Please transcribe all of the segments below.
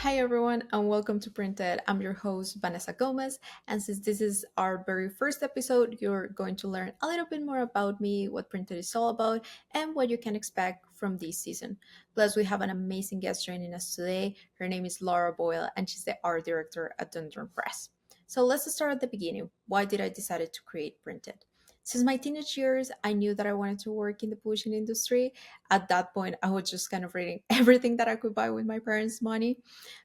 Hi, everyone, and welcome to Printed. I'm your host, Vanessa Gomez. And since this is our very first episode, you're going to learn a little bit more about me, what Printed is all about, and what you can expect from this season. Plus, we have an amazing guest joining us today. Her name is Laura Boyle, and she's the art director at Dundurn Press. So let's start at the beginning. Why did I decide to create Printed? Since my teenage years, I knew that I wanted to work in the publishing industry. At that point, I was just kind of reading everything that I could buy with my parents' money.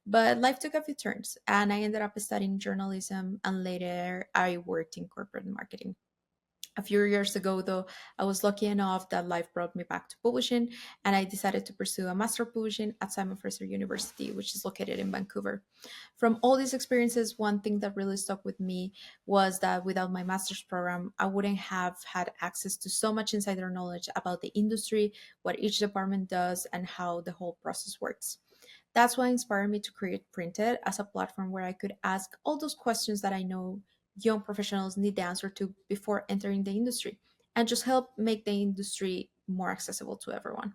But life took a few turns, and I ended up studying journalism, and later I worked in corporate marketing. A few years ago, though, I was lucky enough that life brought me back to publishing, and I decided to pursue a master of publishing at Simon Fraser University, which is located in Vancouver. From all these experiences, one thing that really stuck with me was that without my master's program, I wouldn't have had access to so much insider knowledge about the industry, what each department does, and how the whole process works. That's what inspired me to create Printed as a platform where I could ask all those questions that I know young professionals need the answer to before entering the industry and just help make the industry more accessible to everyone.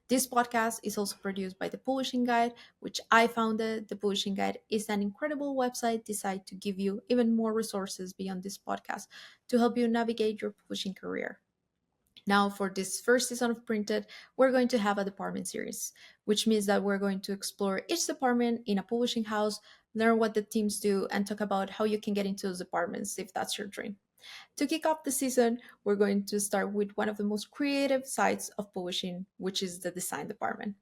This podcast is also produced by The Publishing Guide, which I founded. The Publishing Guide is an incredible website designed to give you even more resources beyond this podcast to help you navigate your publishing career. Now, for this first season of Printed, we're going to have a department series, which means that we're going to explore each department in a publishing house, learn what the teams do, and talk about how you can get into those departments if that's your dream. To kick off the season, we're going to start with one of the most creative sides of publishing, which is the design department.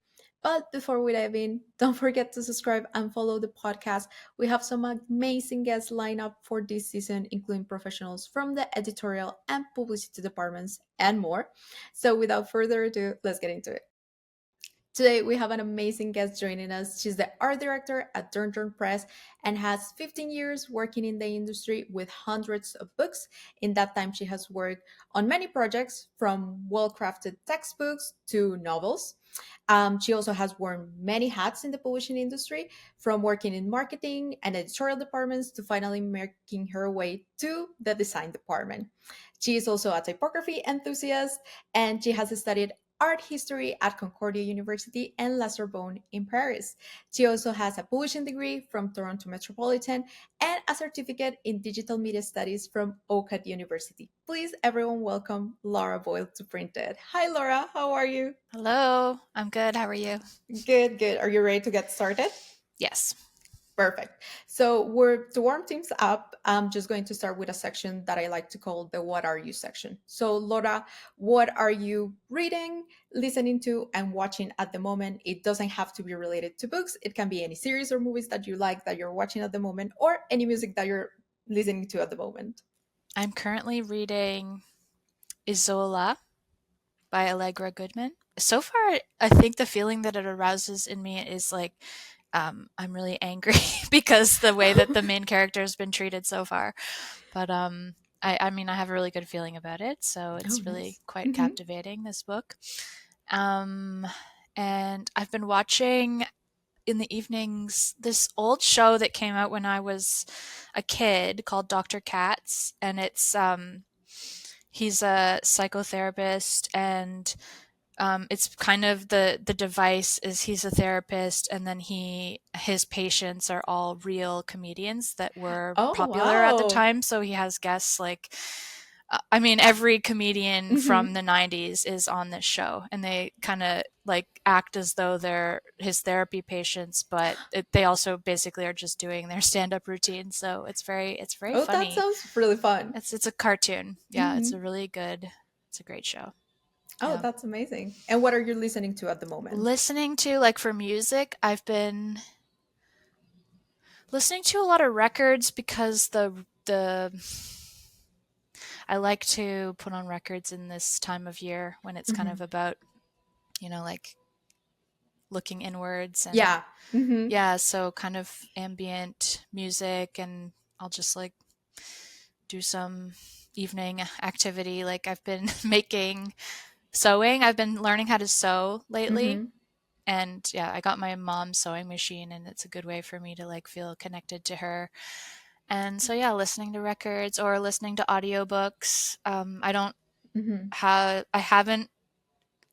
But before we dive in, don't forget to subscribe and follow the podcast. We have some amazing guests lined up for this season, including professionals from the editorial and publicity departments and more. So without further ado, let's get into it. Today, we have an amazing guest joining us. She's the art director at Dundurn Press and has 15 years working in the industry with hundreds of books. In that time, she has worked on many projects from well crafted textbooks to novels. She also has worn many hats in the publishing industry, from working in marketing and editorial departments to finally making her way to the design department. She is also a typography enthusiast, and she has studied art history at Concordia University and La Sorbonne in Paris. She also has a publishing degree from Toronto Metropolitan and a certificate in digital media studies from OCAD University. Please, everyone, welcome Laura Boyle to Printed. Hi, Laura. How are you? Hello, I'm good. How are you? Good, good. Are you ready to get started? Yes. Perfect. So we're to warm things up. I'm just going to start with a section that I like to call the "What Are You" section. So, Laura, what are you reading, listening to, and watching at the moment? It doesn't have to be related to books. It can be any series or movies that you like that you're watching at the moment, or any music that you're listening to at the moment. I'm currently reading Isola by Allegra Goodman. So far, I think the feeling that it arouses in me is like I'm really angry because the way that the main character has been treated so far. But I mean, I have a really good feeling about it, so Oh, it's really nice. quite Hmm. captivating, this book. Um, and I've been watching in the evenings this old show that came out when I was a kid called Dr. Katz, and it's he's a psychotherapist, and it's kind of the device is he's a therapist, and then his patients are all real comedians that were Oh, popular at the wow. time. So he has guests like I mean, every comedian from Hmm. the 90s is on this show, and they kind of like act as though they're his therapy patients, but they also basically are just doing their stand-up routine. So it's very Oh, that funny. sounds really fun. It's a cartoon. Yeah, Hmm. it's a great show. Oh, Yeah. that's amazing. And what are you listening to at the moment? Listening to like for music, I've been listening to a lot of records because the I like to put on records in this time of year when it's kind of Hmm. about, like looking inwards and Yeah. Hmm. yeah, so kind of ambient music, and I'll just like do some evening activity. Like I've been making sewing. I've been learning how to sew lately. Hmm. And yeah, I got my mom's sewing machine, and it's a good way for me to like feel connected to her. And so yeah, listening to records or listening to audiobooks. Hmm. I haven't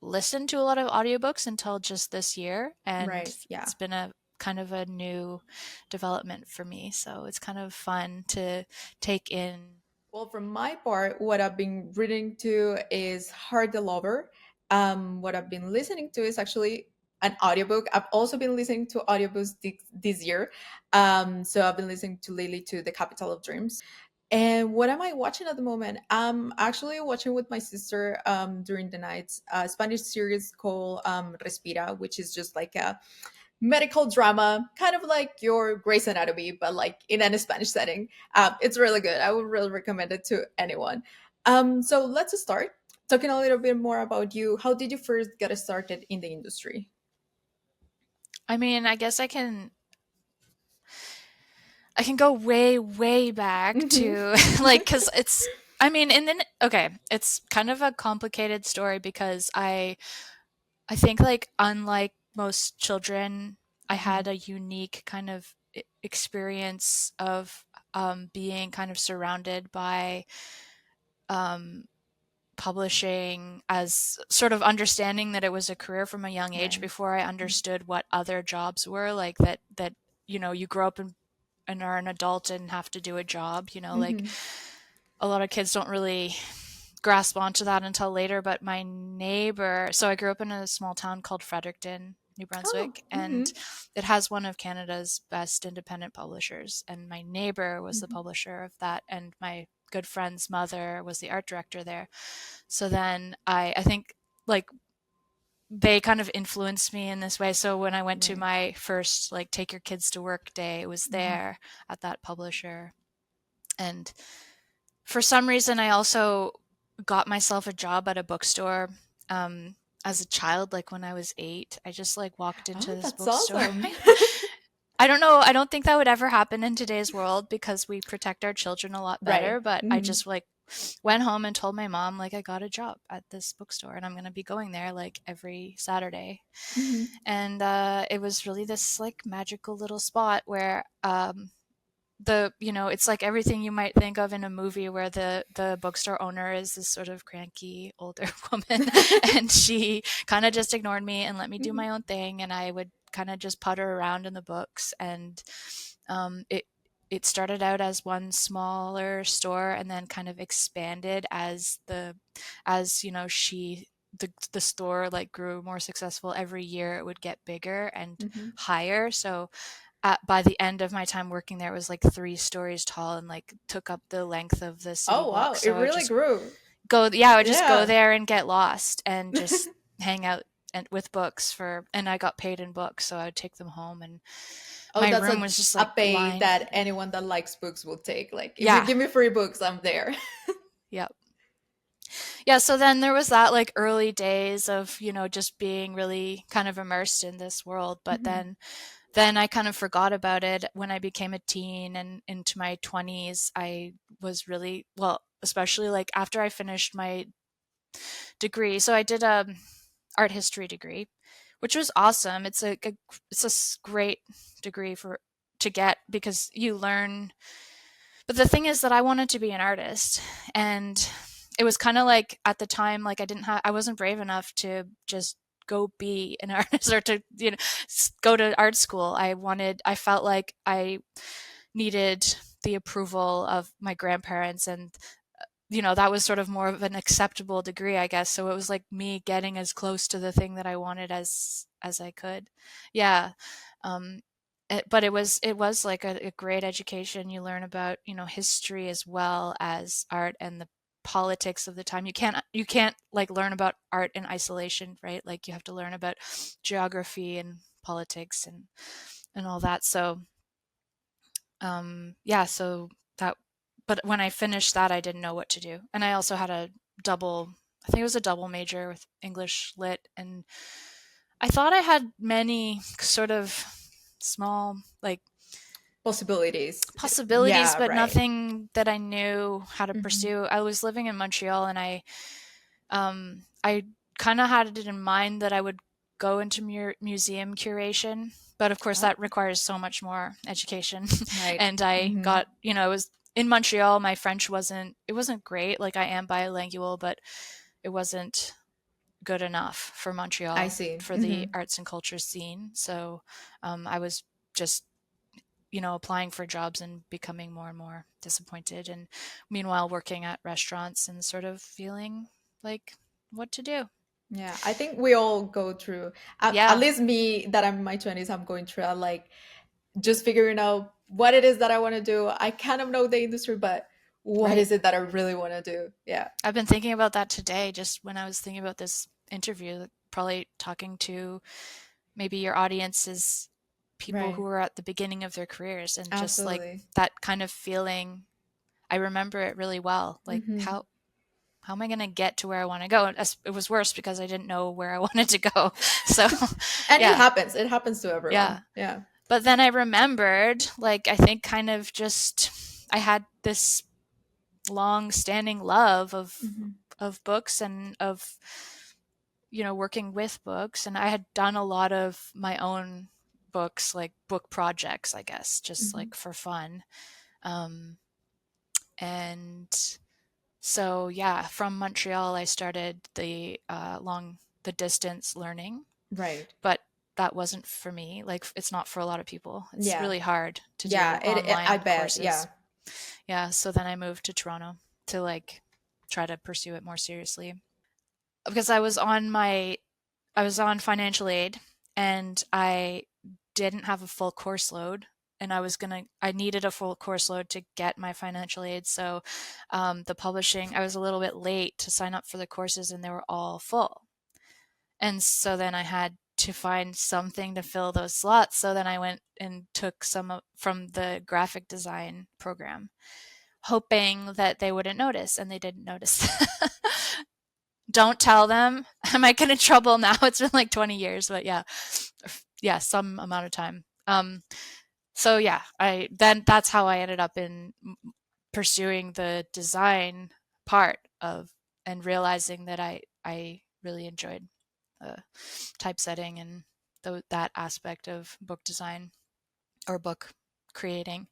listened to a lot of audiobooks until just this year, and Right. Yeah. it's been a kind of a new development for me. So it's kind of fun to take in. Well, from my part, what I've been reading to is Heart the Lover. What I've been listening to is actually an audiobook. I've also been listening to audiobooks this year. So I've been listening to lately to The Capital of Dreams. And what am I watching at the moment? I'm actually watching with my sister during the nights a Spanish series called Respira, which is just like a medical drama, kind of like your Grey's Anatomy, but like in a Spanish setting. It's really good. I would really recommend it to anyone. So let's start talking a little bit more about you. How did you first get started in the industry? I mean, I guess I can go way, way back Hmm. to like, because it's, I mean, and then, okay, it's kind of a complicated story because I think, like, unlike most children, I Hmm. had a unique kind of experience of being kind of surrounded by um, publishing, as sort of understanding that it was a career from a young age Right. before I understood what other jobs were, like that you grow up and are an adult and have to do a job, like Hmm. a lot of kids don't really grasp onto that until later. But my neighbor, so I grew up in a small town called Fredericton, New Oh. Brunswick, Hmm. and it has one of Canada's best independent publishers. And my neighbor was the Hmm. publisher of that, and my good friend's mother was the art director there. So then I think, like, they kind of influenced me in this way. So when I went to Right. my first, like, take your kids to work day, it was Hmm. there at that publisher. And for some reason, I also got myself a job at a bookstore as a child. Like when I was 8, I just like walked into Oh, this that's bookstore. awesome. I don't know. I don't think that would ever happen in today's world because we protect our children a lot better. Right. But I Hmm. just like went home and told my mom, like, I got a job at this bookstore and I'm going to be going there like every Saturday. Hmm. And it was really this like magical little spot where it's like everything you might think of in a movie where the bookstore owner is this sort of cranky older woman, and she kind of just ignored me and let me do Hmm. my own thing, and I would kind of just putter around in the books. And it started out as one smaller store and then kind of expanded as the store like grew more successful every year. It would get bigger and Hmm. higher. So by the end of my time working there, it was like 3 stories tall and like took up the length of the city Oh, block. wow. It So really grew. I would just go Yeah. there and get lost and just hang out and with books and I got paid in books, so I would take them home, and Oh, my that's room was just a like pay lined. that anyone that likes books will take. Like, if you Yeah, give me free books, I'm there. yeah, yeah. So then there was that like early days of just being really kind of immersed in this world, but Hmm. then I kind of forgot about it when I became a teen and into my 20s. I was really, well, especially like after I finished my degree. So I did a art history degree, which was awesome. It's a great degree to get because you learn. But the thing is that I wanted to be an artist, and it was kind of like at the time, like I wasn't brave enough to just go be an artist or to go to art school. I felt like I needed the approval of my grandparents, and that was sort of more of an acceptable degree, I guess. So it was like me getting as close to the thing that I wanted as I could. Yeah. Um, but it was like a great education. You learn about, history as well as art and the politics of the time. You can't like learn about art in isolation, right? Like you have to learn about geography and politics and all that. So yeah, so that, but when I finished that, I didn't know what to do. And I also had I think it was a double major with English lit. And I thought I had many sort of small, like, Possibilities. possibilities, Yeah, but right. nothing that I knew how to Hmm. pursue. I was living in Montreal, and I kind of had it in mind that I would go into museum curation, but of course Oh, that requires so much more education. right. And I Hmm. got, it was in Montreal. My French wasn't great. Like I am bilingual, but it wasn't good enough for I Montreal see. for Hmm. the arts and culture scene. So I was just, applying for jobs and becoming more and more disappointed. And meanwhile, working at restaurants and sort of feeling like what to do. Yeah, I think we all go through, at Yeah, least me that I'm in my 20s, I'm going through like just figuring out what it is that I want to do. I kind of know the industry, but what right. is it that I really want to do? Yeah, I've been thinking about that today, just when I was thinking about this interview, like, probably talking to maybe your audience is people right. who are at the beginning of their careers, and just like Absolutely. that kind of feeling. I remember it really well. Like, Hmm. how am I going to get to where I want to go? It was worse because I didn't know where I wanted to go. So, And it yeah, happens. It happens to everyone. yeah. Yeah. But then I remembered, like, I think kind of just I had this long standing love Hmm. of books and of, working with books. And I had done a lot of my own books, like book projects, I guess, just Hmm. like for fun. Um, and so, yeah, from Montreal, I started the distance learning, Right. but that wasn't for me. Like, it's not for a lot of people. It's Yeah. really hard to Yeah. do I online bet. Yeah. courses. Yeah, so then I moved to Toronto to like try to pursue it more seriously because I was on financial aid, and I didn't have a full course load, and I needed a full course load to get my financial aid. So the publishing, I was a little bit late to sign up for the courses, and they were all full. And so then I had to find something to fill those slots. So then I went and took from the graphic design program, hoping that they wouldn't notice, and they didn't notice. Don't tell them. I might get in trouble now. It's been like 20 years, but yeah. Yeah, some amount of time. So yeah, I then that's how I ended up in pursuing the design part of, and realizing that I really enjoyed typesetting and that aspect of book design or book creating.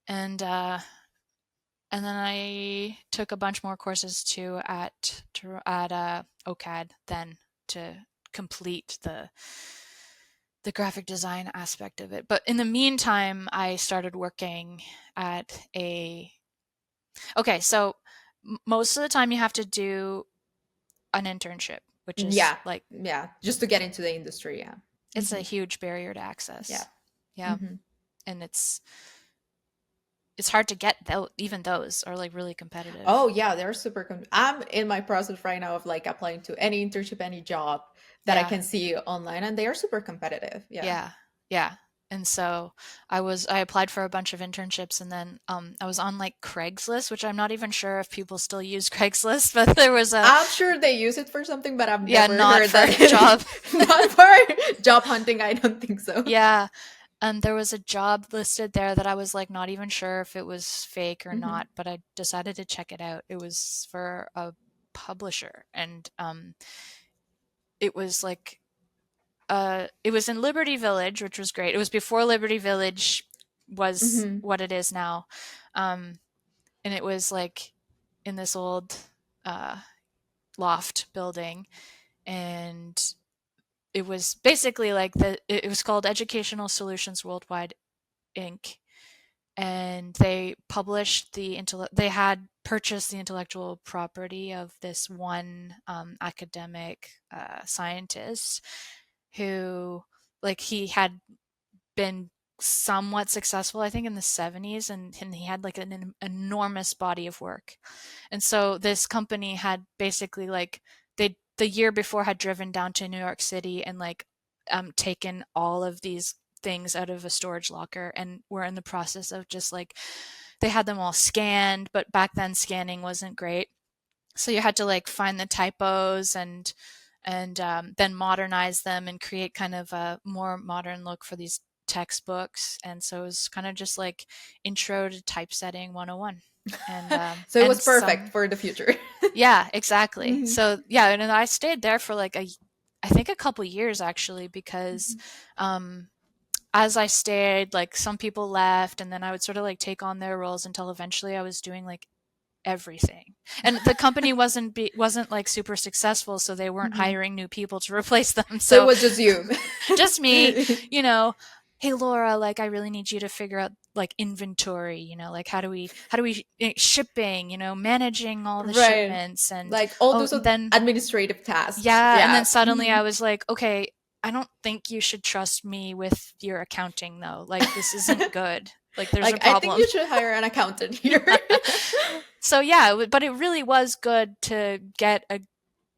And and then I took a bunch more courses too at OCAD then, to complete the graphic design aspect of it. But in the meantime, I started working at a okay. So most of the time, you have to do an internship, which is Yeah. like Yeah. Just to get into the industry. Yeah. it's a Hmm. huge barrier to Yeah. access. Yeah, Hmm. and it's hard to get even those are like really competitive. Oh yeah, they're super. I'm in my process right now of like applying to any internship, any job that I Yeah. can see online, and they are super competitive. Yeah. Yeah. Yeah. And so I applied for a bunch of internships, and then I was on like Craigslist, which I'm not even sure if people still use Craigslist, but there was a I'm sure they use it for something, but I've yeah, never not heard for that a job. not for job hunting. I don't think so. Yeah. And there was a job listed there that I was like not even sure if it was fake or Hmm. not, but I decided to check it out. It was for a publisher, and it was like it was in Liberty Village, which was great. It was before Liberty Village was Hmm. what it is now. Um, and it was like in this old uh, loft building, and it was basically like it was called Educational Solutions Worldwide Inc. And they published they had purchased the intellectual property of this one academic scientist who, like, he had been somewhat successful, I think, in the 70s, and he had like an enormous body of work. And so this company had basically like the year before had driven down to New York City and like taken all of these things out of a storage locker, and were in the process of just like they had them all scanned, but back then scanning wasn't great. So you had to like find the typos and then modernize them and create kind of a more modern look for these textbooks. And so it was kind of just like intro to typesetting 101. So it was And perfect some for the future. Yeah, exactly. Hmm. So yeah, and then I stayed there for like I think a couple years actually, because Hmm. um as I stayed, like some people left, and then I would sort of like take on their roles until eventually I was doing like everything. And the company wasn't like super successful, so they weren't Hmm. hiring new people to replace them. So it So was just you. just me, you know. hey Laura, like I really need you to figure out like inventory, like how do we shipping, managing all the Right. shipments, and Like all oh, those and then administrative tasks. yeah, and then Yeah. suddenly Mhm. I was like, okay, I don't think you should trust me with your accounting though. Like this isn't good. Like there's a Like, I think problem. you should hire an accountant here. So yeah, but it really was good to get a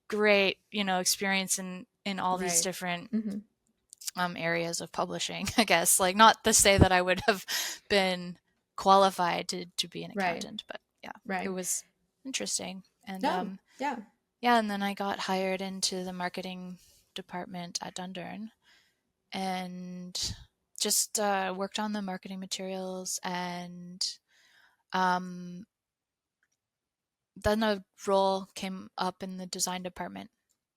great, experience in all these Right. different Hmm. areas of publishing, I guess. Like not to say that I would have been qualified to be an Right. accountant, but yeah, it Right. was interesting. And No. Yeah. yeah, and then I got hired into the marketing department at Dundurn and just worked on the marketing materials, and um, then a role came up in the design department,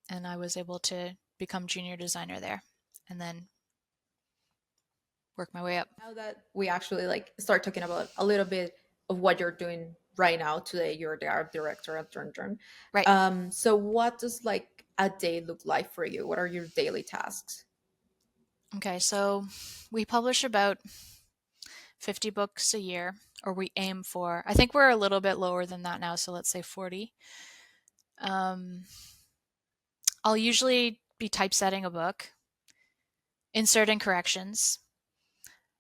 and I was able to become junior designer there, and then work my way up. Now that we actually like start talking about a little bit of what you're doing right now today, you're the art director at Dundurn. Right. So what does like a day look like for you? What are your daily tasks? Okay, so we publish about 50 books a year, or we aim for. I think we're a little bit lower than that now, so let's say 40. Um, I'll usually be typesetting a book, inserting corrections.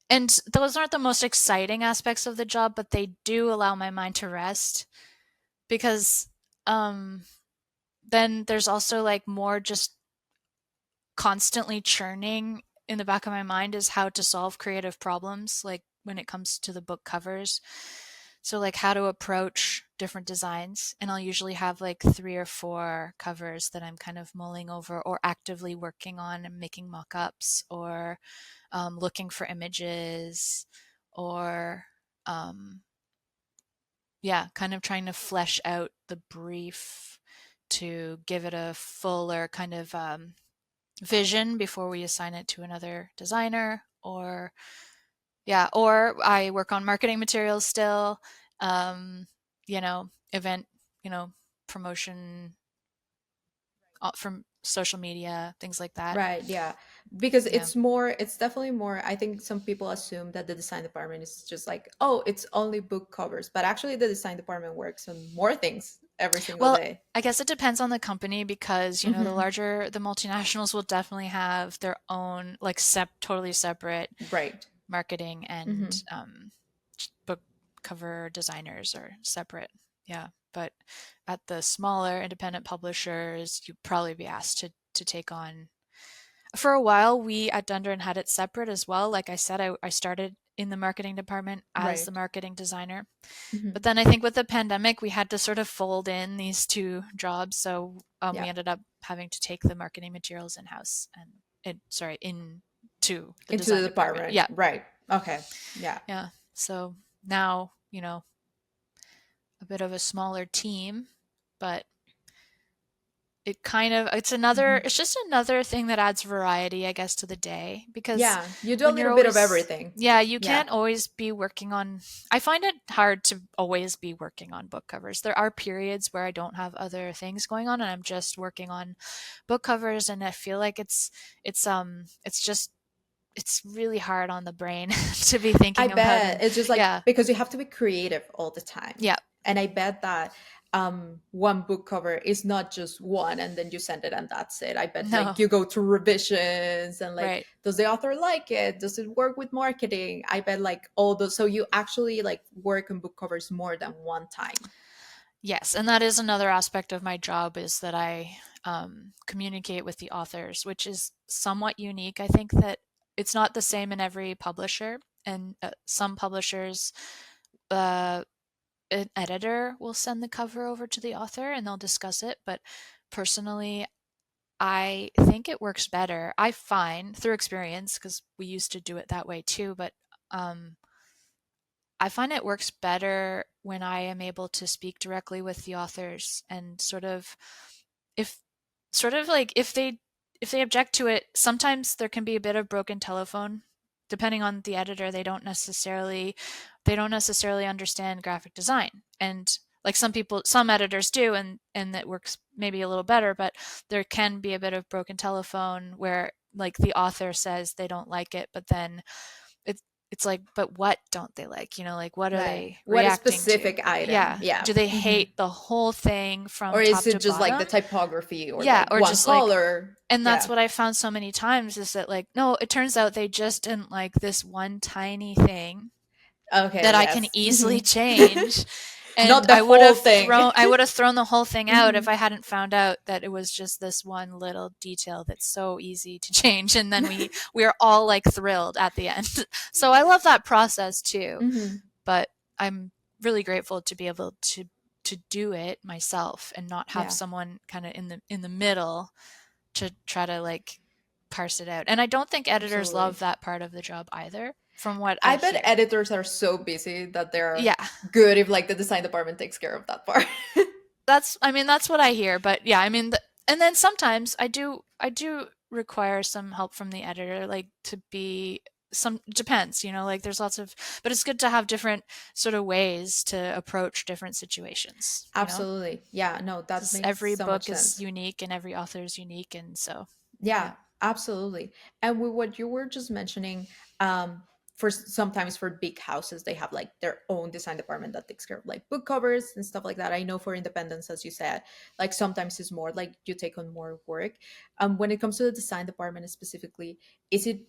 And those aren't the most exciting aspects of the job, but they do allow my mind to rest because um, then there's also like more just constantly churning in the back of my mind is how to solve creative problems, like when it comes to the book covers. So, like, how to approach different designs. And I'll usually have like 3 or 4 covers that I'm kind of mulling over or actively working on and making mock ups or looking for images or, um, yeah, kind of trying to flesh out the brief to give it a fuller kind of vision before we assign it to another designer. Or yeah, or I work on marketing materials still, um, event, promotion from social media, things like that. Right, yeah. Because Yeah. it's definitely more, I think some people assume that the design department is just like, oh, it's only book covers, but actually the design department works on more things every single Well, day. I guess it depends on the company because, Hmm. the multinationals will definitely have their own like totally separate Right. marketing and Hmm. book cover designers are separate. Yeah. But at the smaller independent publishers, you'd probably be asked to take on. For a while, we at Dundurn had it separate as well. Like I said, I started in the marketing department as the Right. marketing designer. Hmm. But then I think with the pandemic, we had to sort of fold in these two jobs. So we Yeah. ended up having to take the marketing materials in house and into the Into the design department. department. Yeah. Right. Okay. Yeah. Yeah. So now, a bit of a smaller team, but Hmm. it's just another thing that adds variety, I guess, to the day because Yeah. You do a when you're little bit of always, everything. yeah, you Yeah. can't always be working on, I find it hard to always be working on book covers. There are periods where I don't have other things going on and I'm just working on book covers, and I feel like it's really hard on the brain to be I thinking about. bet And it's just like yeah, because you have to be creative all the time. yeah, And I bet that one book cover is not just one and then you send it and that's it. I bet like no, you go through revisions and like, right. does the author like it? Does it work with marketing? I bet like all those. So you actually like work on book covers more than one time. Yes, and that is another aspect of my job is that I communicate with the authors, which is somewhat unique. I think that it's not the same in every publisher, and some publishers, uh, an editor will send the cover over to the author and they'll discuss it. But personally, I think it works better. I find through experience, because we used to do it that way too, but um, I find it works better when I am able to speak directly with the authors and if if they object to it, sometimes there can be a bit of broken telephone. Depending on the editor, they don't necessarily understand graphic design. And like some editors do, and that works maybe a little better, but there can be a bit of broken telephone where like the author says they don't like it, but then it's like, but what don't they like? Like what are Right. they What a reacting to? specific item? Yeah. Yeah. Do they Hmm. hate the whole thing Or from is top it to just like the bottom? typography or Yeah, like or one just like, color? and that's Yeah. what I found so many times is that, like, no, it turns out they just didn't like this one tiny thing Okay. that I can Yes. easily Hmm. change. And Not a whole thing. I would have thrown the whole thing out if Hmm. I hadn't found out that it was just this one little detail that's so easy to change. And then we are all like thrilled at the end. So I love that process too. Hmm. But I'm really grateful to be able to do it myself and not have Yeah. someone kind of in the middle to try to like parse it out. And I don't think editors love Absolutely. that part of the job either, from what I I bet hear. editors are so busy that they're Yeah. good if like the design department takes care of that part. I mean, that's what I hear, but yeah, I mean, and then sometimes I do require some help from the editor, like to be some depends, like there's lots of, but it's good to have different sort of ways to approach different situations. Absolutely. Yeah, no, that Because makes every so much book is sense. unique and every author is unique, and so yeah. Yeah, absolutely. And with what you were just mentioning, for sometimes for big houses, they have like their own design department that takes care of like book covers and stuff like that. I know for independence, as you said, like sometimes it's more like you take on more work. When it comes to the design department specifically, is it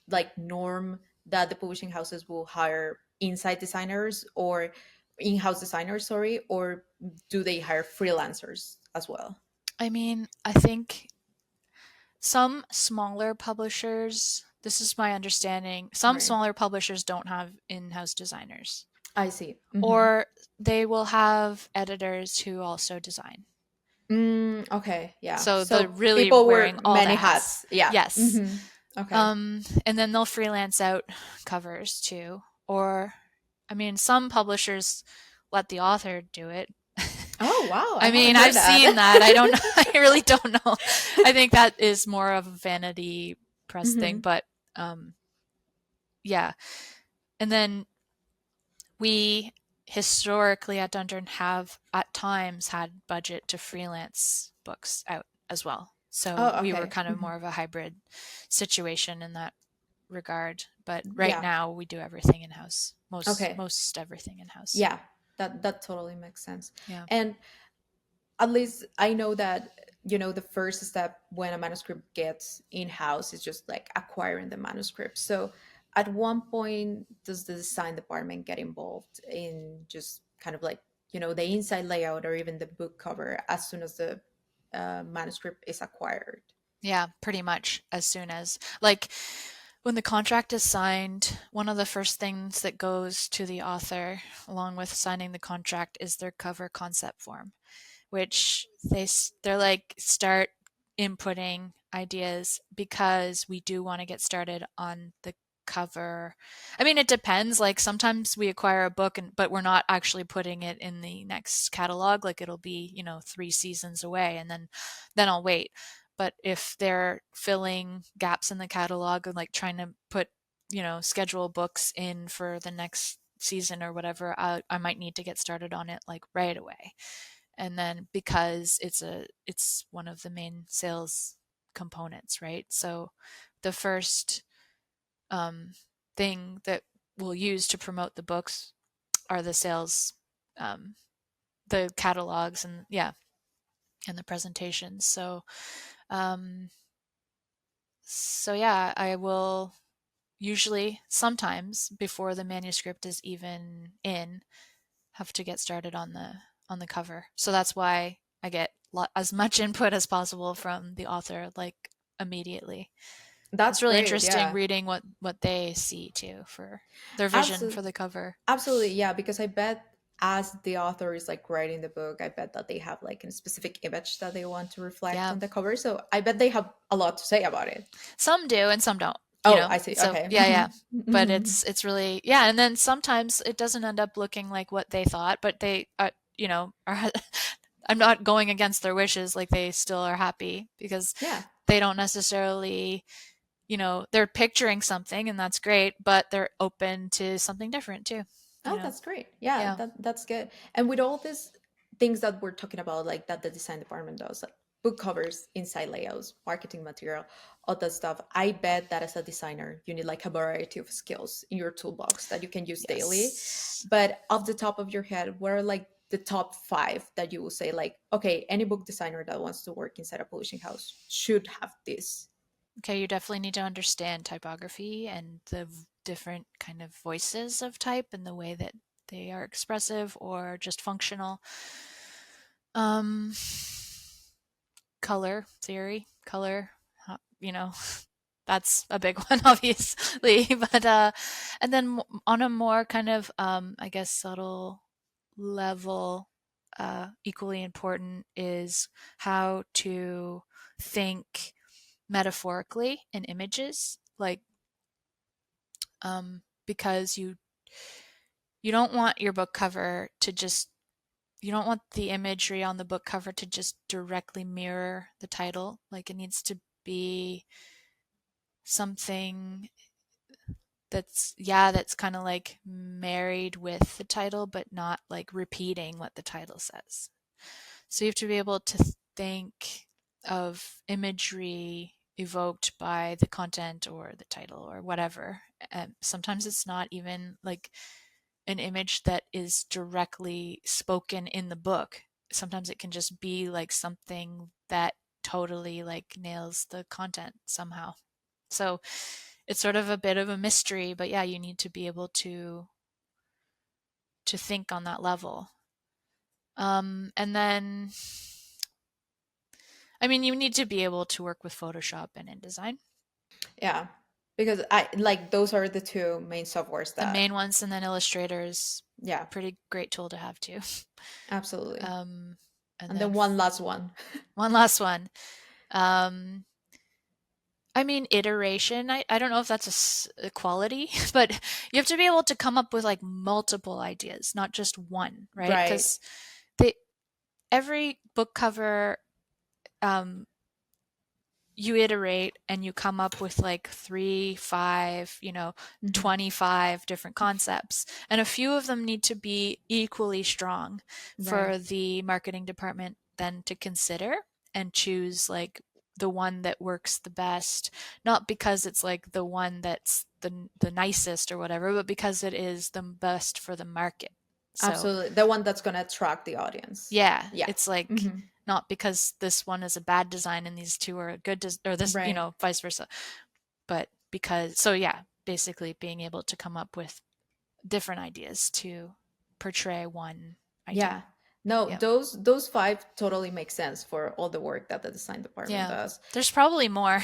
like norm that the publishing houses will hire inside designers or in-house designers, sorry, or do they hire freelancers as well? I mean, I think some smaller publishers, this is my understanding, some Right. smaller publishers don't have in-house designers, I see. Hmm. or they will have editors who also design. Okay, yeah. So they're So really people wearing wear all the many hats. hats. Yeah. Yes. Okay. And then they'll freelance out covers too. Or, I mean, some publishers let the author do it. Oh, wow. I I haven't mean, I've heard seen that. I that. don't, I really don't know. I think that is more of a vanity press thing, Hmm. but um, yeah. And then we historically at Dundurn have at times had budget to freelance books out as well. So Oh, we were okay. kind of more of a hybrid situation in that regard. But right Yeah. now we do everything in house. Most Okay. most everything in house. Yeah. That totally makes sense. Yeah. And at least I know that the first step when a manuscript gets in house is just like acquiring the manuscript. So at one point does the design department get involved in just kind of like the inside layout or even the book cover as soon as the manuscript is acquired? Yeah, pretty much as soon as, like, when the contract is signed, one of the first things that goes to the author along with signing the contract is their cover concept form, which they're like, start inputting ideas because we do want to get started on the cover. I mean, it depends. Like sometimes we acquire a book but we're not actually putting it in the next catalog. Like it'll be, 3 seasons away, and then I'll wait. But if they're filling gaps in the catalog and like trying to put, schedule books in for the next season or whatever, I might need to get started on it like right away. And then because it's one of the main sales components, right? So the first um, thing that we'll use to promote the books are the sales, um, the catalogs, and yeah, and the presentations. Um, so yeah, I will usually sometimes before the manuscript is even in have to get started on the cover. So that's why I get as much input as possible from the author, like immediately. It's That's really great. interesting Yeah. reading what they see too for their vision Absolutely. for the cover. Absolutely. Yeah, because I bet as the author is like writing the book, I bet that they have like a specific image that they want to reflect Yeah, on the cover. So I bet they have a lot to say about it. some do and some don't. Oh, I see. So Okay. yeah, yeah. But Hmm. it's really, yeah. And then sometimes it doesn't end up looking like what they thought, but they are. I'm not going against their wishes. Like they still are happy because Yeah. they don't necessarily, they're picturing something and that's great, but they're open to something different too, you Oh, know? that's great. Yeah, Yeah. that's good. And with all these things that we're talking about, like that the design department does, like book covers, inside layouts, marketing material, all that stuff. I bet that as a designer, you need like a variety of skills in your toolbox that you can use daily. Yes. But off the top of your head, what are like the top five that you will say, like, okay, any book designer that wants to work inside a publishing house should have this? Okay, you definitely need to understand typography and the different kind of voices of type and the way that they are expressive or just functional. Um, color theory, color, you know, that's a big one, obviously. But and then on a more kind of, I guess, subtle level, equally important is how to think metaphorically in images, like because you don't want your book cover to just you don't want the imagery on the book cover to just directly mirror the title. Like it needs to be something that's kind of like married with the title, but not like repeating what the title says. So you have to be able to think of imagery evoked by the content or the title or whatever. Sometimes it's not even like an image that is directly spoken in the book. Sometimes it can just be like something that totally like nails the content somehow. So it's sort of a bit of a mystery, but yeah, you need to be able to think on that level. And then I mean, you need to be able to work with Photoshop and InDesign, Yeah, because I like those are the two main softwares the that, main ones, and then Illustrator is yeah, pretty great tool to have too. absolutely. Um, and And then then one last one. one last one. Um, I mean, iteration. I don't know if that's a quality, but you have to be able to come up with like multiple ideas, not just one, right? Right, Because they every book cover um, you iterate and you come up with like 3, 5, 25 different concepts. And a few of them need to be equally strong right. for the marketing department then to consider and choose like the one that works the best, not because it's like the one that's the nicest or whatever, but because it is the best for the market. So Absolutely. The one that's going to attract the audience. yeah, Yeah. it's like Hmm. not because this one is a bad design and these two are a good or this, Right. vice versa. But because so yeah, basically being able to come up with different ideas to portray one idea. Yeah. No, Yeah. those five totally make sense for all the work that the design department Yeah. does. There's probably more,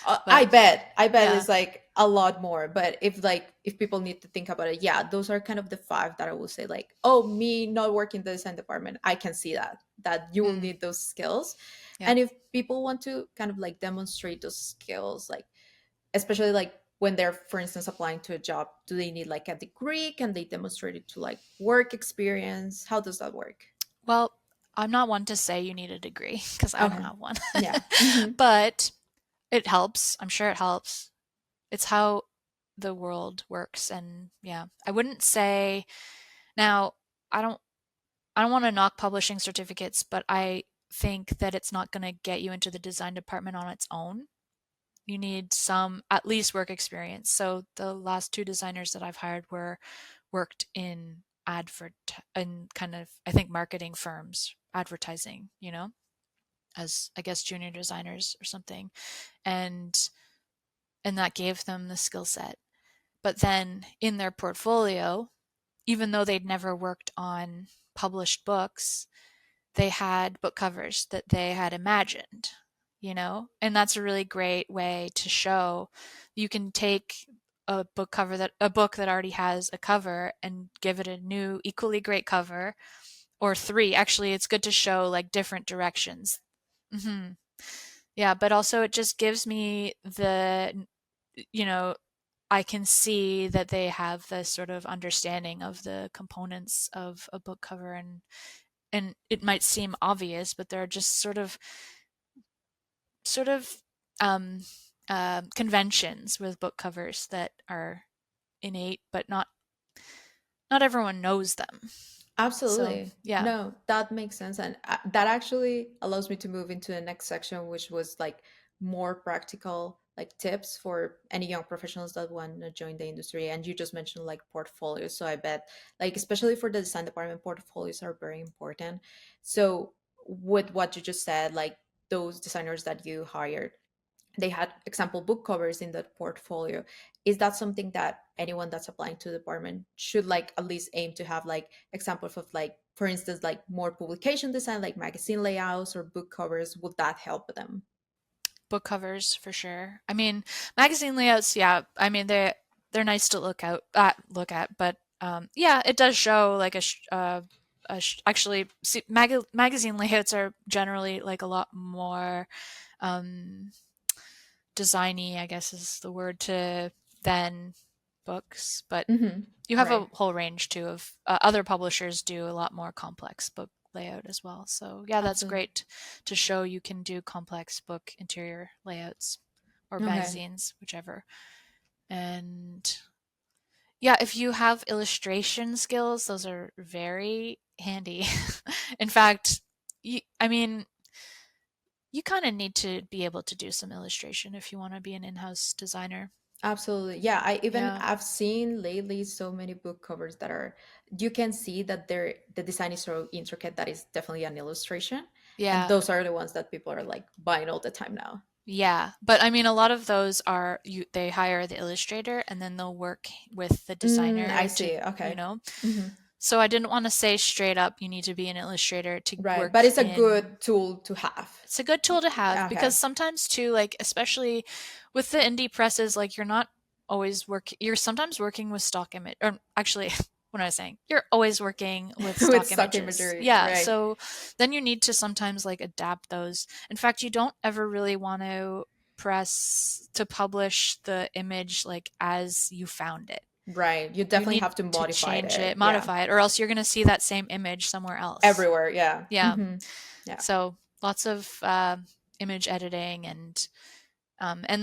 I but bet. I bet yeah. it's like a lot more. But if people need to think about it, yeah, those are kind of the five that I will say, like, oh, me not working the design department, I can see that you will Mm, need those skills. yeah. And if people want to kind of like demonstrate those skills, like especially like when they're, for instance, applying to a job, do they need like a degree? Can they demonstrate it to like work experience? How does that work? Well, I'm not one to say you need a degree because I don't Okay. have one. Yeah. Hmm. But it helps. I'm sure it helps. It's how the world works and yeah. I wouldn't say now I don't I don't want to knock publishing certificates, but I think that it's not going to get you into the design department on its own. You need some at least work experience. So the last two designers that I've hired worked in advert and kind of I think marketing firms, advertising, as I guess junior designers or something. And that gave them the skill set. But then in their portfolio, even though they'd never worked on published books, they had book covers that they had imagined, and that's a really great way to show you can take a book that already has a cover and give it a new equally great cover or three. Actually, it's good to show like different directions. Hmm. Yeah, but also it just gives me you know I can see that they have this sort of understanding of the components of a book cover, and it might seem obvious, but there are just sort of um, conventions with book covers that are innate, but not everyone knows them. So, Absolutely. yeah. No, that makes sense. And that actually allows me to move into the next section, which was like more practical, like tips for any young professionals that want to join the industry. And you just mentioned like portfolios. So I bet, like, especially for the design department, portfolios are very important. So, with what you just said, like those designers that you hired, they had example book covers in the portfolio. Is that something that anyone that's applying to the department should like at least aim to have, like examples of, like for instance, like more publication design, like magazine layouts or book covers? Would that help them? Book covers for sure. I mean, magazine layouts, yeah. I mean, they're nice to look at, but yeah, it does show like actually magazine layouts are generally like a lot more um designy, I guess is the word to than books, but Hmm. you have a Right. whole range too of other publishers do a lot more complex book layout as well. So yeah, that's Absolutely. great to show you can do complex book interior layouts or Okay. magazines, whichever. And yeah, if you have illustration skills, those are very handy. In fact, I mean, you kind of need to be able to do some illustration if you want to be an in-house designer. Absolutely. Yeah, Yeah. I've seen lately so many book covers that are, you can see that the design is so intricate that is definitely an illustration. And Yeah. those are the ones that people are like buying all the time now. Yeah, but I mean, a lot of those are they hire the illustrator and then they'll work with the I designer to, see. you Okay. know. Hmm. So I didn't want to say straight up you need to be an illustrator to Right. work But it's a in. good tool to have. It's a good tool to have because Okay. sometimes too, like especially with the indie presses, like you're not always you're sometimes working with stock image, or actually what am I saying? You're always working with With stock stock images. imagery. Yeah, Right. so then you need to sometimes like adapt those. In fact, you don't ever really want to press to publish the image like as you found it. Right. You You definitely need have to to modify change it. it, Yeah. modify it, or else you're going to see that same image somewhere else. Everywhere. Yeah. Yeah. Hmm. Yeah. So lots of image editing and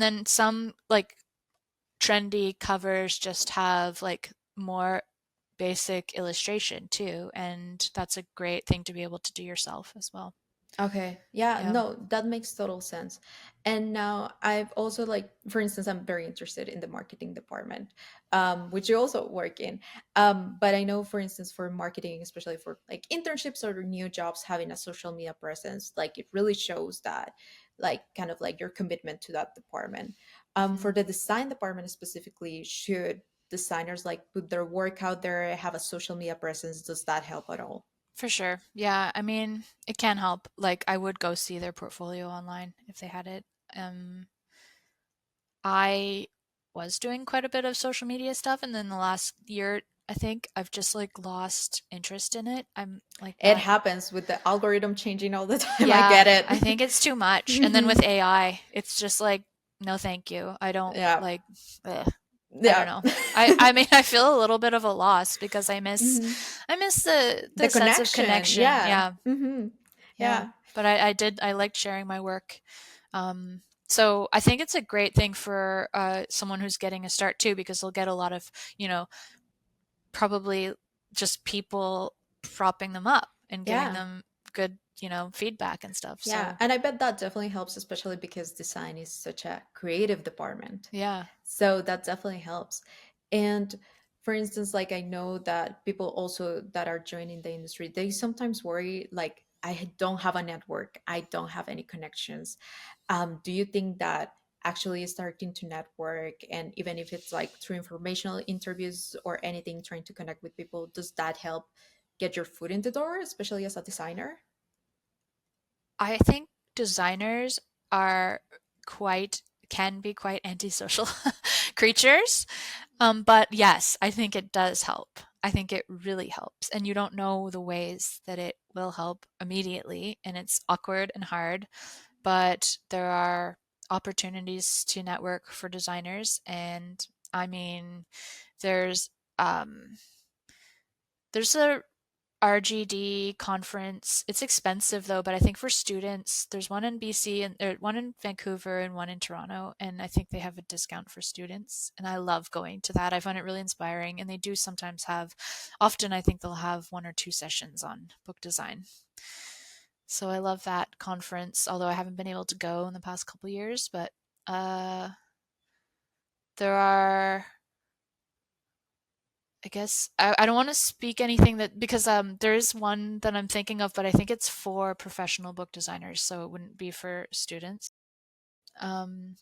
then some like trendy covers just have like more basic illustration too, and that's a great thing to be able to do yourself as well. Okay. Yeah, Yeah. no, that makes total sense. And now I've also, like, for instance, I'm very interested in the marketing department, which you also work in. But I know, for instance, for marketing, especially for like internships or new jobs, having a social media presence, like it really shows that, like, kind of like your commitment to that department. For Mhm. the design department specifically, should designers like put their work out there, have a social media presence? Does that help at all? For sure. Yeah, I mean, it can help. Like I would go see their portfolio online if they had it. Um I was doing quite a bit of social media stuff, and then the last year I think I've just like lost interest in it. I'm like It not. happens with the algorithm changing all the time. I Yeah, get it. I think it's too much. And then Hmm. with AI, it's just like, no, thank you. I don't Yeah. like, ugh, I don't Yeah. know. I mean, I feel a little bit of a loss because Hmm. I miss the The sense of connection. connection. Yeah. Yeah, Hmm. yeah. Yeah. But I liked sharing my work. So I think it's a great thing for someone who's getting a start too, because they'll get a lot of, you know, probably just people propping them up and giving Yeah. them good, feedback and stuff. Yeah. So And I bet that definitely helps, especially because design is such a creative department. yeah. So that definitely helps. And for instance, like I know that people also that are joining the industry, they sometimes worry like, I don't have a network, I don't have any connections. Do you think that actually starting to network, and even if it's like through informational interviews or anything, trying to connect with people, does that help get your foot in the door, especially as a designer? I think designers are quite can be quite antisocial creatures. But yes, I think it does help. I think it really helps. And you don't know the ways that it will help immediately, and it's awkward and hard, but there are opportunities to network for designers. And I mean, there's um there's a RGD conference. It's expensive though, but I think for students, there's one in BC and one in Vancouver and one in Toronto, and I think they have a discount for students. And I love going to that. I find it really inspiring, and they do sometimes have, often I think they'll have one or two sessions on book design. So I love that conference, although I haven't been able to go in the past couple years, but uh there are, I guess I don't want to speak anything that, because there is one that I'm thinking of, but I think it's for professional book designers, so it wouldn't be for students. Um,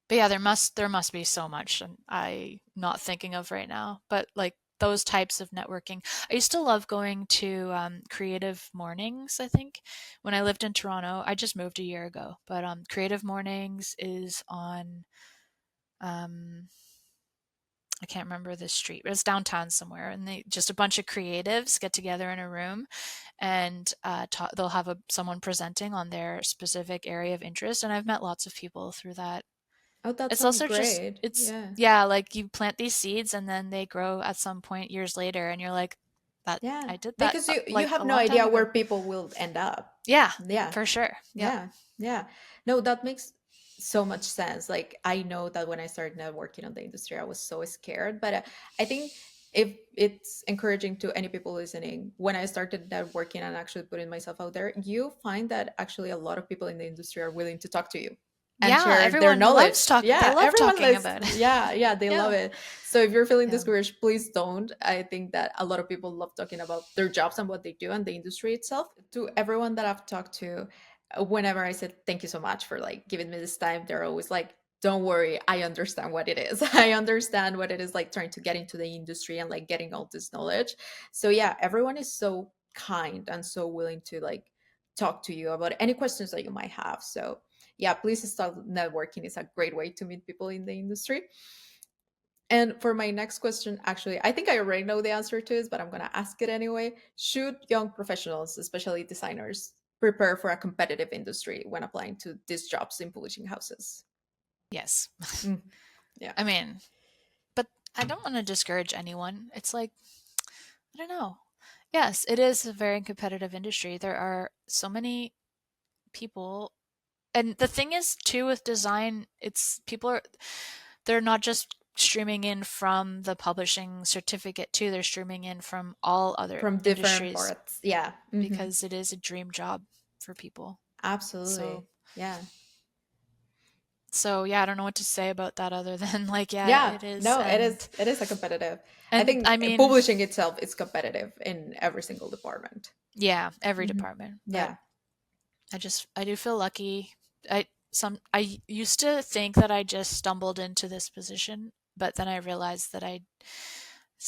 but yeah, there must be so much and I not thinking of right now. But like those types of networking, I used to love going to creative mornings. I think when I lived in Toronto, I just moved a year ago, but creative mornings is on um, I can't remember the street, but it's downtown somewhere, and they just a bunch of creatives get together in a room, and they'll have someone presenting on their specific area of interest. And I've met lots of people through that. Oh, that It's sounds also just great. it's Yeah. yeah, like you plant these seeds, and then they grow at some point years later, and you're like, that Yeah. I did that Because you like have a no long time idea where ago. people will end up. Yeah, Yeah. for sure. Yep. Yeah, yeah. No, that makes so much sense. Like, I know that when I started networking on the industry, I was so scared. But I think if it's encouraging to any people listening, when I started networking and actually putting myself out there, you find that actually a lot of people in the industry are willing to talk to you and Yeah, share their everyone loves knowledge. talk. They Yeah, love everyone talking likes, about it. yeah, yeah, they love Yeah. it. So if you're feeling Yeah. discouraged, please don't. I think that a lot of people love talking about their jobs and what they do and the industry itself. To everyone that I've talked to, whenever I said thank you so much for like giving me this time, they're always like, don't worry, I understand what it is. I understand what it is like trying to get into the industry and like getting all this knowledge. So yeah, everyone is so kind and so willing to like talk to you about any questions that you might have. So yeah, please start networking. It's a great way to meet people in the industry. And for my next question, actually, I think I already know the answer to this, but I'm going to ask it anyway. Should young professionals, especially designers, prepare for a competitive industry when applying to these jobs in publishing houses? Yes. Mm, yeah. I mean, but I don't want to discourage anyone. It's like, I don't know. Yes, it is a very competitive industry. There are so many people. And the thing is, too, with design, it's people are, they're not just streaming in from the publishing certificate, too. They're streaming in from all other From different industries parts. Yeah. Hmm. because it is a dream job for people. So, Absolutely. Yeah. so yeah, I don't know what to say about that other than like, yeah, Yeah. it is. No, it is. It is a competitive. I And think I mean, publishing itself is competitive in every single department. yeah, every Hmm. department, but Yeah. I do feel lucky. I used to think that I just stumbled into this position, but then I realized that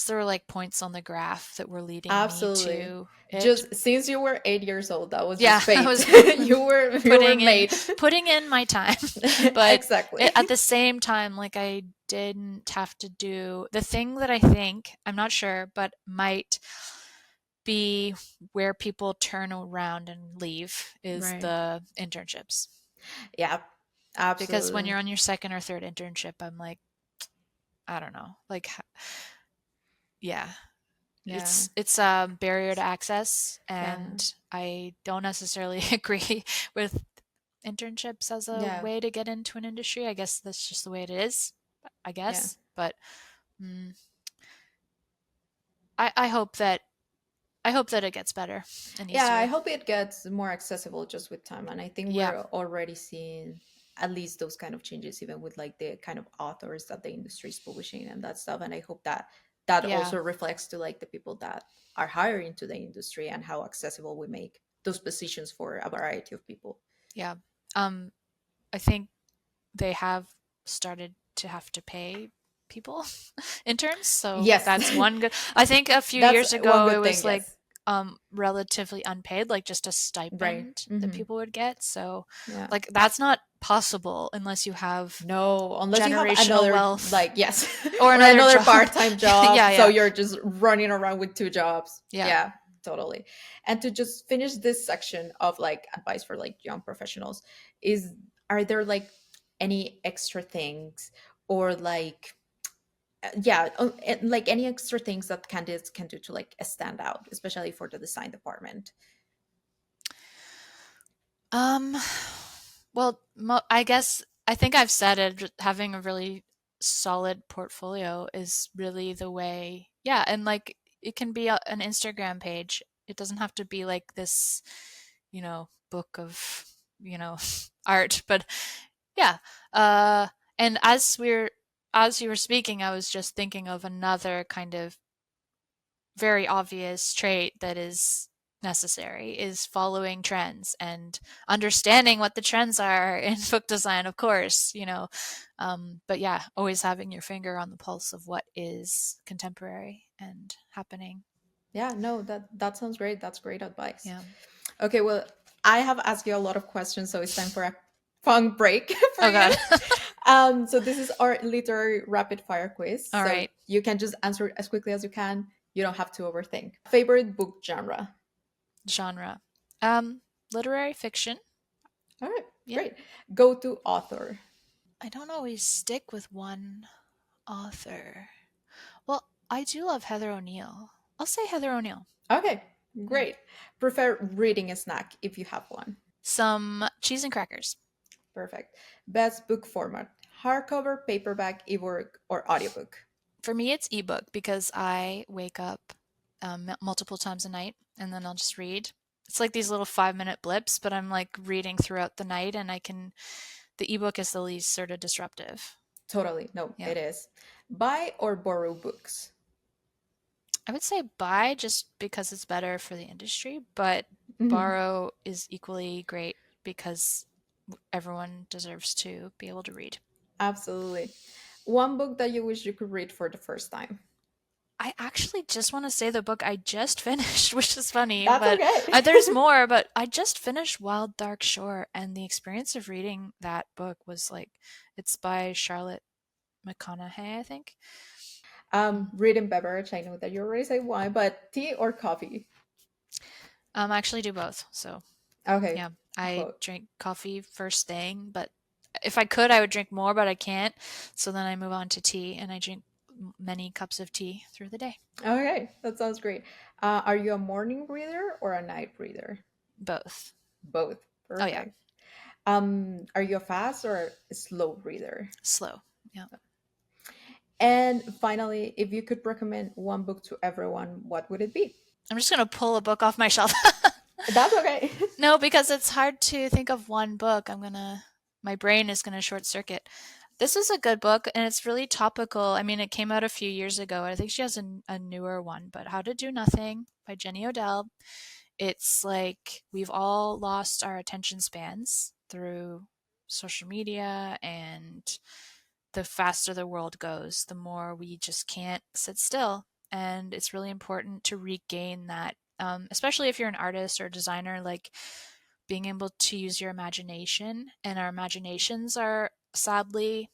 there were like points on the graph that were leading me Absolutely. to it. Just since you were 8 years old, that was Yeah, just I fate. was You were putting in made. my time, but at Exactly. the same time, like I didn't have to do the thing that I think, I'm not sure, but might be where people turn around and leave is Right. the internships. Yeah. Because when Absolutely. you're on your second or third internship, I'm like, I don't know, like, yeah, Yeah. it's a barrier to access, Yeah. and I don't necessarily agree with internships as a Yeah. way to get into an industry. I guess that's just the way it is. I Yeah. guess, but mm, I hope that it gets better and Yeah, I easier. hope it gets more accessible just with time. And I think Yeah, we're already seeing at least those kind of changes, even with like the kind of authors that the industry is publishing and that stuff. And I hope that that yeah, also reflects to like the people that are hiring to the industry and how accessible we make those positions for a variety of people. yeah. Um, I think they have started to have to pay people interns, so Yes, that's one good. I think a few that's years one ago it good thing. was like Yes, relatively unpaid, like just a right. stipend that Hmm. people would get. So Yeah. like that's not possible unless you have No, unless you have generational another, wealth like, yes, or or another another job. part-time job. Yeah, So yeah. you're just running around with two jobs. Yeah. Yeah, totally. And to just finish this section of like advice for like young professionals, is are there like any extra things or like Yeah, and, like any extra things that candidates can do to like stand out, especially for the design department. Um, well, I guess I think I've said it. Having a really solid portfolio is really the way. Yeah, and like it can be an Instagram page. It doesn't have to be like this, book of, art. But yeah, uh, and as you were speaking, I was just thinking of another kind of very obvious trait that is necessary is following trends and understanding what the trends are in book design, of course, but yeah, always having your finger on the pulse of what is contemporary and happening. Yeah, no, that sounds great. That's great advice. Yeah. Okay, well, I have asked you a lot of questions, so it's time for a fun break for Oh God. you. So this is our literary rapid fire quiz. All So right. you can just answer as quickly as you can. You don't have to overthink. Favorite book genre? Genre. Literary fiction. All right, Yeah. great. Go to author. I don't always stick with one author. Well, I do love Heather O'Neill. I'll say Heather O'Neill. Okay, Yeah. great. Prefer reading a snack if you have one. Some cheese and crackers. Perfect. Best book format: hardcover, paperback, ebook, or audiobook. For me, it's ebook because I wake up multiple times a night and then I'll just read. It's like these little 5-minute blips, but I'm like reading throughout the night, and the ebook is the least sort of disruptive. Totally. No, Yeah. it is. Buy or borrow books? I would say buy just because it's better for the industry, but Mhm. borrow is equally great because everyone deserves to be able to read. Absolutely. One book that you wish you could read for the first time. I actually just want to say the book I just finished, which is funny, That's but okay. there's more. But I just finished Wild Dark Shore, and the experience of reading that book was like, it's by Charlotte McConaughey, I think. Mm. Read and beverage. I know that you already say wine, but tea or coffee? I actually do both. So Okay, yeah, I both. drink coffee first thing, but if I could, I would drink more, but I can't. So then I move on to tea, and I drink many cups of tea through the day. Okay, that sounds great. Are you a morning reader or a night reader? Both. Both. Oh yeah, Perfect. Are you a fast or a slow reader? slow. Yeah. And finally, if you could recommend one book to everyone, what would it be? I'm just gonna pull a book off my shelf. That's okay. No, because it's hard to think of one book. My brain is gonna short circuit. This is a good book, and it's really topical. I mean, it came out a few years ago. I think she has a newer one, but How to Do Nothing by Jenny Odell. It's like we've all lost our attention spans through social media, and the faster the world goes, the more we just can't sit still. And it's really important to regain that, especially if you're an artist or designer, like being able to use your imagination. And our imaginations are sadly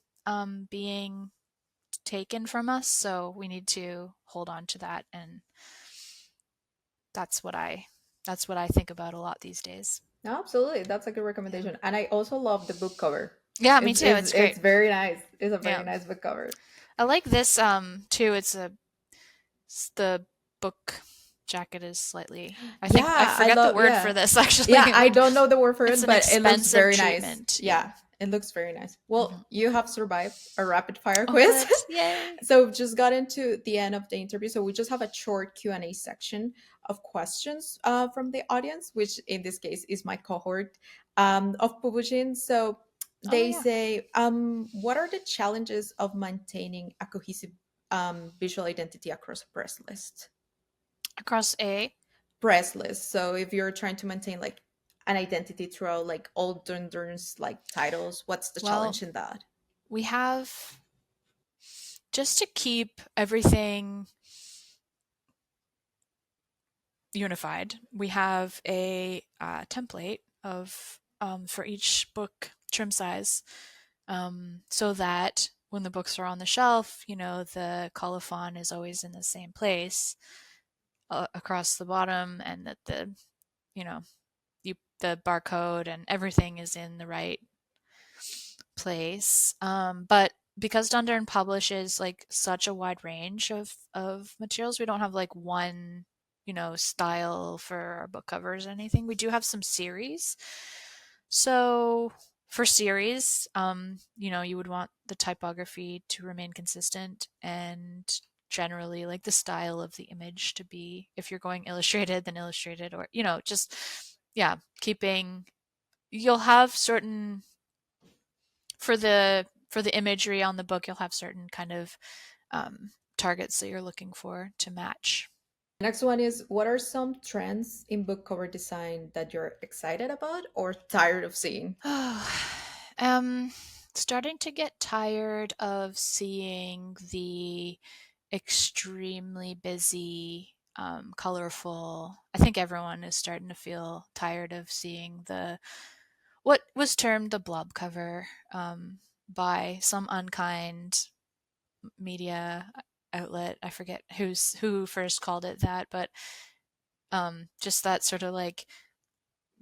being taken from us. So we need to hold on to that. And that's what I that's what I think about a lot these days. No, absolutely. That's a good Yeah. recommendation. And I also love the book cover. Yeah, me It's too. it's It's great. it's very nice. It's a Yeah. very nice book cover. I like this too. The book jacket is slightly, I think I Yeah, I forget the love, word for yeah. this actually. Yeah, I don't know the word for It's it, an but it looks expensive very nice. treatment. Yeah. Yeah, it looks very nice. Well, Mhm. you have survived a rapid fire Oh, quiz. good. Yay. So we've just got into the end of the interview. So we just have a short Q&A section of questions from the audience, which in this case is my cohort of publishing. So Oh, they yeah. say, what are the challenges of maintaining a cohesive visual identity across a press list? Across A. Press list. So if you're trying to maintain like an identity throughout like all Dundurn's like titles, what's the Well, challenge in that? we have, just to keep everything unified, we have a template of for each book trim size, so that when the books are on the shelf, the colophon is always in the same place across the bottom, and that you know the barcode and everything is in the right place. But because Dundurn publishes like such a wide range of materials, we don't have like one, style for our book covers or anything. We do have some series. So for series, you would want the typography to remain consistent and generally like the style of the image to be, if you're going illustrated, then illustrated, or just yeah, keeping you'll have certain for the imagery on the book, you'll have certain kind of targets that you're looking for to match. Next one is, what are some trends in book cover design that you're excited about or tired of seeing? um, Starting to get tired of seeing the extremely busy, colorful. I think everyone is starting to feel tired of seeing the what was termed the blob cover, by some unkind media outlet. I forget who first called it that, but just that sort of like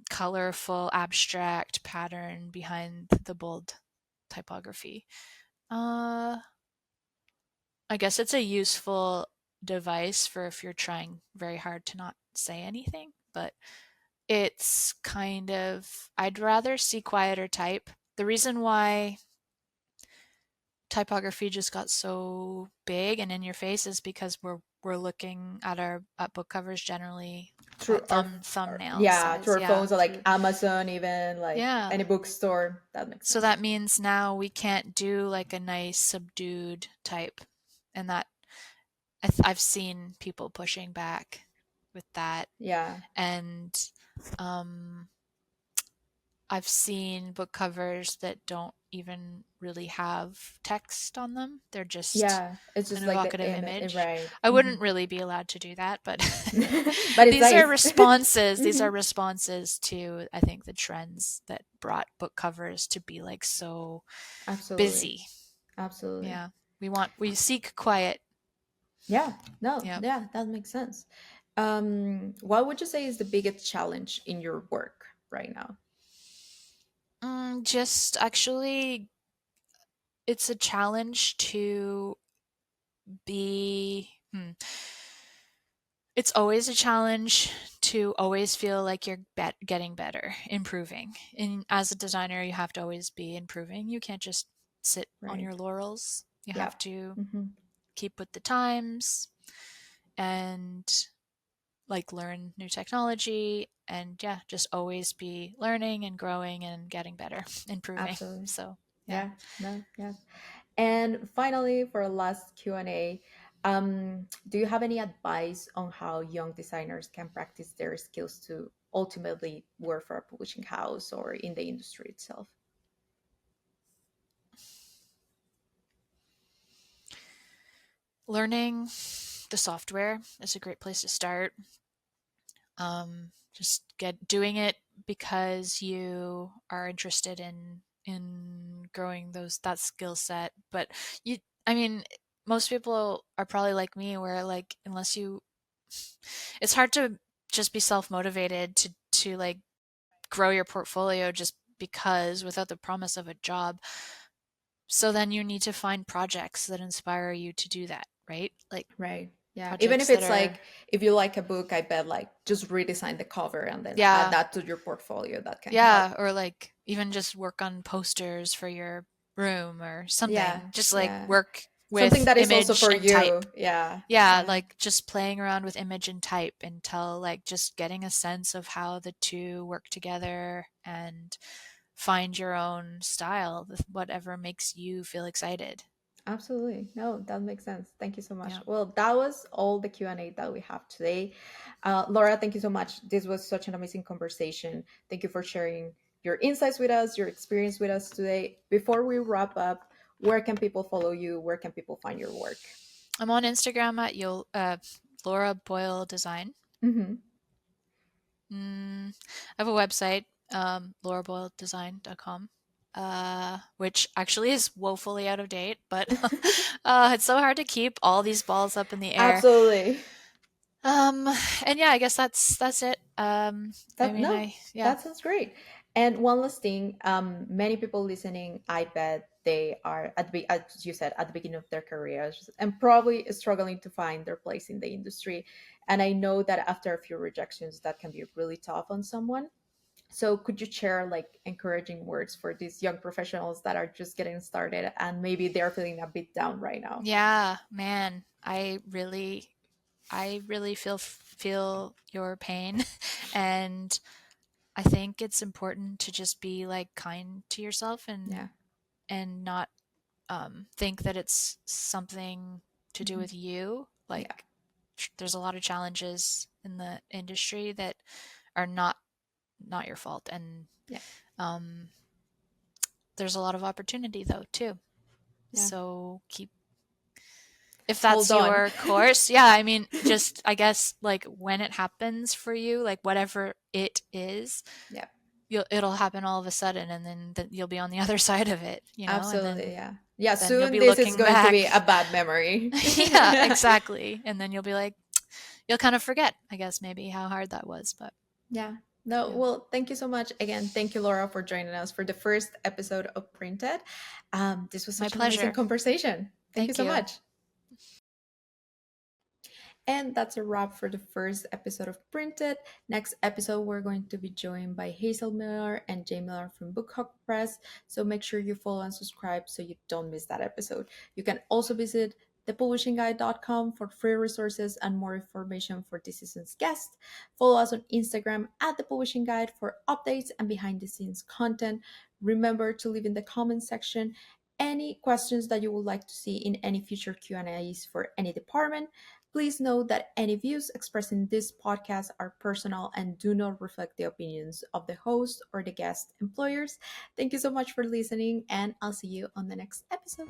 colorful abstract pattern behind the bold typography. Uh, I guess it's a useful device for if you're trying very hard to not say anything, but it's kind of, I'd rather see quieter type. The reason why typography just got so big and in your face is because we're looking at our at book covers generally Through at our thumbnail yeah, through size. our Yeah, phones, or like through Amazon, even like yeah. any bookstore. That makes So sense. that means now we can't do like a nice subdued type, and that I've seen people pushing back with that, Yeah, and um, I've seen book covers that don't even really have text on them. They're just yeah, it's an just like the evocative image, image. right? I Hmm. wouldn't really be allowed to do that, but But it's these are nice. responses. These Hmm. are responses to, I think, the trends that brought book covers to be like so Absolutely, busy. absolutely. Yeah. We seek quiet. Yeah, no, Yeah. yeah, that makes sense. What would you say is the biggest challenge in your work right now? Just actually, it's a challenge to be. It's always a challenge to always feel like you're getting better, improving. And as a designer, you have to always be improving. You can't just sit on your Right. laurels. You Yeah. have to Hmm. keep with the times and like learn new technology and yeah, just always be learning and growing and getting better, improving. Absolutely. So, yeah. Yeah. No. Yeah. And finally, for our last Q&A, do you have any advice on how young designers can practice their skills to ultimately work for a publishing house or in the industry itself? Learning the software is a great place to start. Just get doing it because you are interested in growing that skill set. But you, I mean, most people are probably like me, where like unless you, it's hard to just be self motivated to like grow your portfolio just because without the promise of a job. So then you need to find projects that inspire you to do that, right? Like Right. Yeah. Even if projects that it's are, like, if you like a book, I bet like just redesign the cover and then add yeah, that to your portfolio. That can help. yeah, or like even just work on posters for your room or Yeah. something. Just like Yeah. work Something with that is also image for and type. you. Yeah. Yeah, Yeah. like just playing around with image and type until like just getting a sense of how the two work together and find your own style, whatever makes you feel excited. Absolutely. No, that makes sense. Thank you so much. Yeah. Well, that was all the Q&A that we have today. Laura, thank you so much. This was such an amazing conversation. Thank you for sharing your insights with us, your experience with us today. Before we wrap up, where can people follow you? Where can people find your work? I'm on Instagram at Laura Boyle Design. Hmm. I have a website, lauraboyledesign.com, which actually is woefully out of date, but it's so hard to keep all these balls up in the air. Absolutely. Um, and yeah, I guess that's it. I That mean, no, yeah. that sounds great. And one last thing, many people listening, I bet they are as you said, at the beginning of their careers and probably struggling to find their place in the industry. And I know that after a few rejections, that can be really tough on someone. So could you share like encouraging words for these young professionals that are just getting started and maybe they're feeling a bit down right now? Yeah, man, I really feel your pain, and I think it's important to just be like kind to yourself Yeah. and not think that it's something to do Hmm. with you. Yeah. Like, there's a lot of challenges in the industry that are not your fault, and Yeah. um, there's a lot of opportunity though too. Yeah. So keep if Hold that's on. your course. Yeah, I mean, just I guess like when it happens for you, like whatever it is, Yeah. it'll happen all of a sudden, and then you'll be on the other side of it, and Absolutely. Yeah. Yeah. then you'll Soon be this is looking going to be back. a bad memory. Yeah, exactly. And then you'll be like, you'll kind of forget, I guess, maybe how hard that was. But Yeah. No, yeah, well, thank you so much. Again, thank you, Laura, for joining us for the first episode of Printed. This was my such an amazing pleasure. conversation. Thank you Thank so you. much. And that's a wrap for the first episode of Printed. Next episode, we're going to be joined by Hazel Millar and Jay Millar from Book Hawk Press. So make sure you follow and subscribe so you don't miss that episode. You can also visit thepublishingguide.com for free resources and more information for this season's guest. Follow us on Instagram at The Publishing Guide for updates and behind the scenes content. Remember to leave in the comment section any questions that you would like to see in any future Q&As for any department. Please note that any views expressed in this podcast are personal and do not reflect the opinions of the host or the guest employers. Thank you so much for listening, and I'll see you on the next episode.